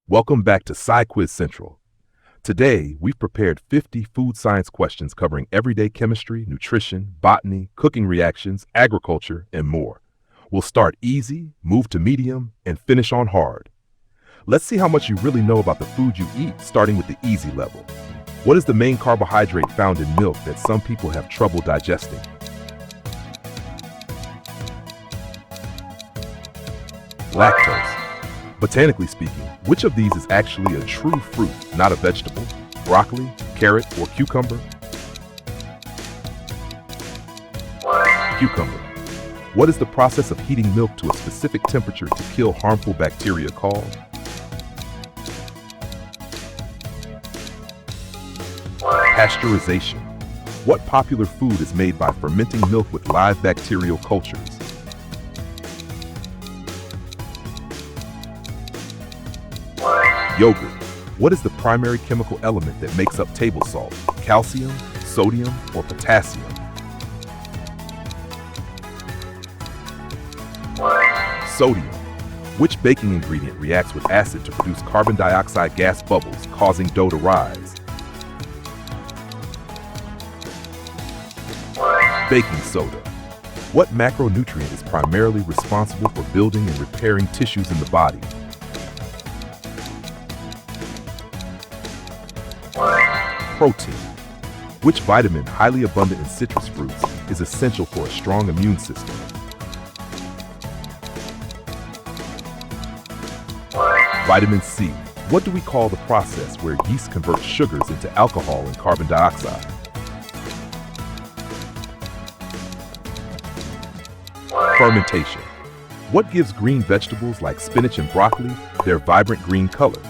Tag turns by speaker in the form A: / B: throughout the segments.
A: Welcome back to SciQuiz Central. Today, we've prepared 50 food science questions covering everyday chemistry, nutrition, botany, cooking reactions, agriculture, and more. We'll start easy, move to medium, and finish on hard. Let's see how much you really know about the food you eat, starting with the easy level. What is the main carbohydrate found in milk that some people have trouble digesting? Lactose. Botanically speaking, which of these is actually a true fruit, not a vegetable? Broccoli, carrot, or cucumber? Cucumber. What is the process of heating milk to a specific temperature to kill harmful bacteria called? Pasteurization. What popular food is made by fermenting milk with live bacterial cultures? Yogurt. What is the primary chemical element that makes up table salt? Calcium, sodium, or potassium? Sodium. Which baking ingredient reacts with acid to produce carbon dioxide gas bubbles, causing dough to rise? Baking soda. What macronutrient is primarily responsible for building and repairing tissues in the body? Protein. Which vitamin, highly abundant in citrus fruits, is essential for a strong immune system? Vitamin C. What do we call the process where yeast converts sugars into alcohol and carbon dioxide? Fermentation. What gives green vegetables like spinach and broccoli their vibrant green color?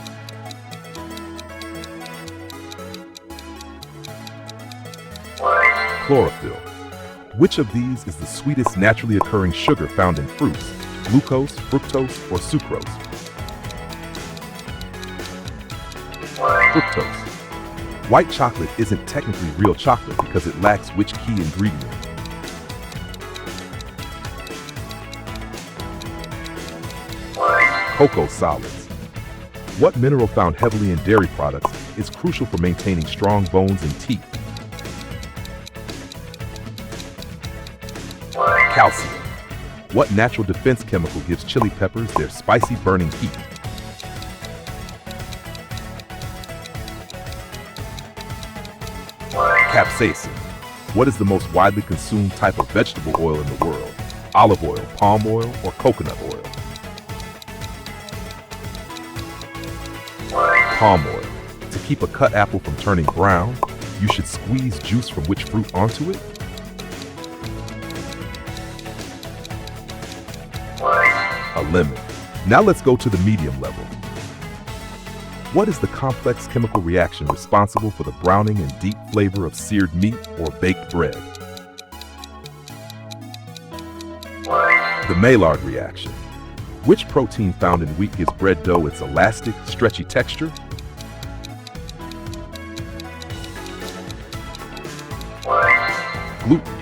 A: Chlorophyll. Which of these is the sweetest naturally occurring sugar found in fruits? Glucose, fructose, or sucrose? Fructose. White chocolate isn't technically real chocolate because it lacks which key ingredient? Cocoa solids. What mineral found heavily in dairy products is crucial for maintaining strong bones and teeth? Calcium. What natural defense chemical gives chili peppers their spicy burning heat? Capsaicin. What is the most widely consumed type of vegetable oil in the world? Olive oil, palm oil, or coconut oil? Palm oil. To keep a cut apple from turning brown, you should squeeze juice from which fruit onto it? A lemon. Now let's go to the medium level. What is the complex chemical reaction responsible for the browning and deep flavor of seared meat or baked bread? The Maillard reaction. Which protein found in wheat gives bread dough its elastic, stretchy texture? Gluten.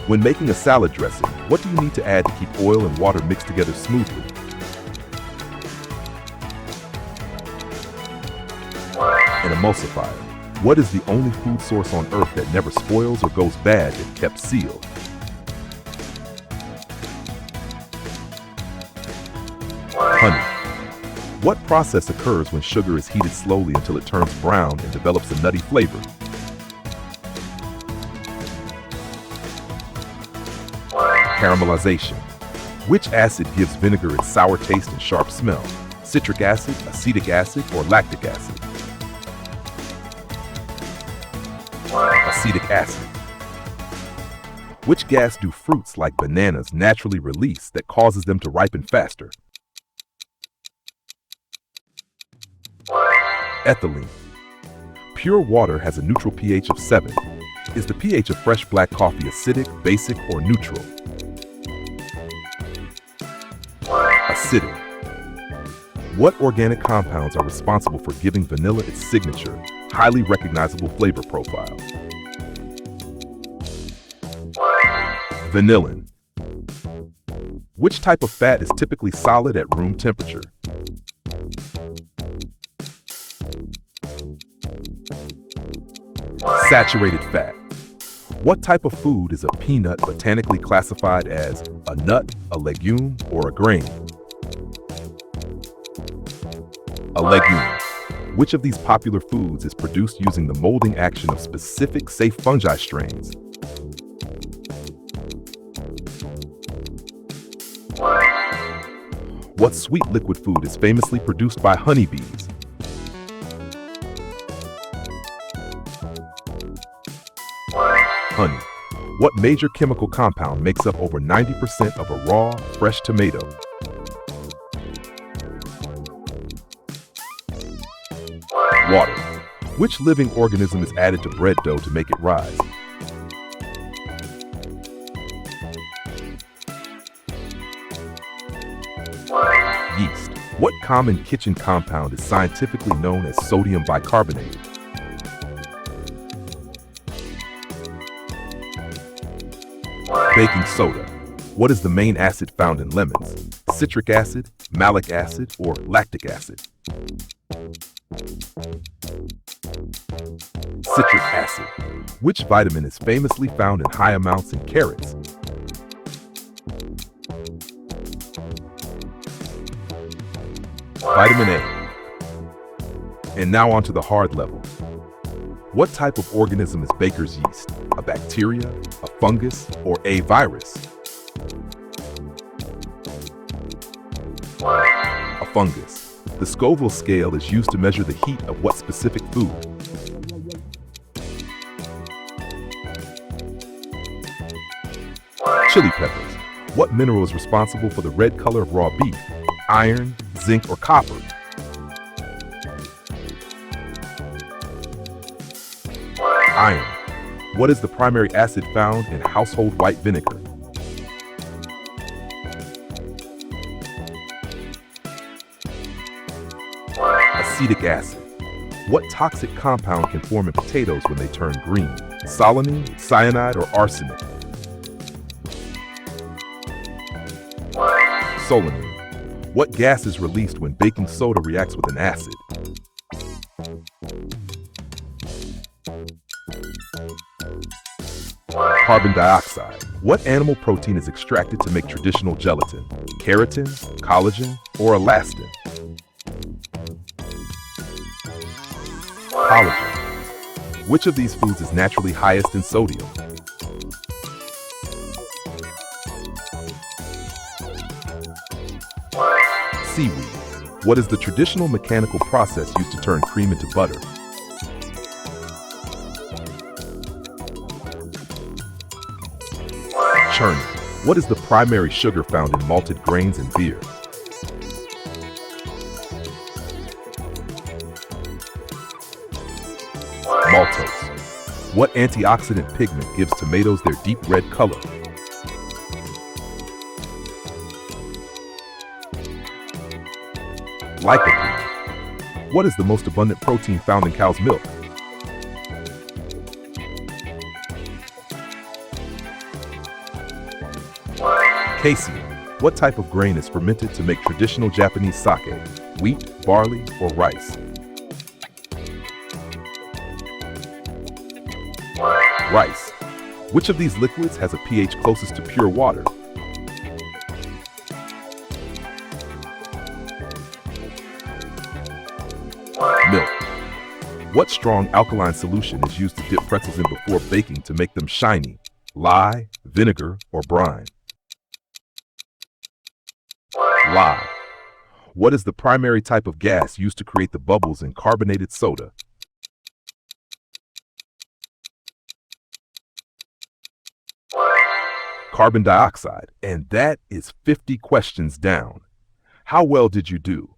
A: When making a salad dressing, what do you need to add to keep oil and water mixed together smoothly? An emulsifier. What is the only food source on Earth that never spoils or goes bad if kept sealed? Honey. What process occurs when sugar is heated slowly until it turns brown and develops a nutty flavor? Caramelization. Which acid gives vinegar its sour taste and sharp smell? Citric acid, acetic acid, or lactic acid? Acetic acid. Which gas do fruits like bananas naturally release that causes them to ripen faster? Ethylene. Pure water has a neutral pH of 7. Is the pH of fresh black coffee acidic, basic, or neutral? Acidic. What organic compounds are responsible for giving vanilla its signature, highly recognizable flavor profile? Vanillin. Which type of fat is typically solid at room temperature? Saturated fat. What type of food is a peanut botanically classified as a nut, a legume, or a grain? A legume. Which of these popular foods is produced using the molding action of specific safe fungi strains? What sweet liquid food is famously produced by honeybees? Honey. What major chemical compound makes up over 90% of a raw, fresh tomato? Water. Which living organism is added to bread dough to make it rise? Yeast. What common kitchen compound is scientifically known as sodium bicarbonate? Baking soda. What is the main acid found in lemons? Citric acid, malic acid, or lactic acid? Citric acid. Which vitamin is famously found in high amounts in carrots? Vitamin A. And now on to the hard level. What type of organism is baker's yeast? A bacteria, a fungus, or a virus? A fungus. The Scoville scale is used to measure the heat of what specific food? Chili peppers. What mineral is responsible for the red color of raw beef? Iron, zinc, or copper? Iron. What is the primary acid found in household white vinegar? Acetic acid. What toxic compound can form in potatoes when they turn green? Solanine, cyanide, or arsenic? Solanine. What gas is released when baking soda reacts with an acid? Carbon dioxide. What animal protein is extracted to make traditional gelatin? Keratin, collagen, or elastin? Collagen. Which of these foods is naturally highest in sodium? Seaweed. What is the traditional mechanical process used to turn cream into butter? Churning. What is the primary sugar found in malted grains and beer? Maltose. What antioxidant pigment gives tomatoes their deep red color? Lycopene. What is the most abundant protein found in cow's milk? Casein. What type of grain is fermented to make traditional Japanese sake? Wheat, barley, or rice? Rice. Which of these liquids has a pH closest to pure water? Milk. What strong alkaline solution is used to dip pretzels in before baking to make them shiny? Lye, vinegar, or brine? Lye. What is the primary type of gas used to create the bubbles in carbonated soda? Carbon dioxide. And that is 50 questions down. How well did you do?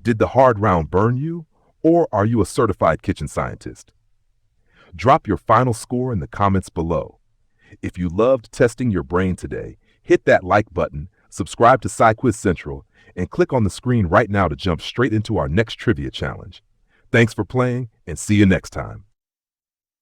A: Did the hard round burn you? Or are you a certified kitchen scientist? Drop your final score in the comments below. If you loved testing your brain today, hit that like button, subscribe to SciQuiz Central, and click on the screen right now to jump straight into our next trivia challenge. Thanks for playing, and see you next time.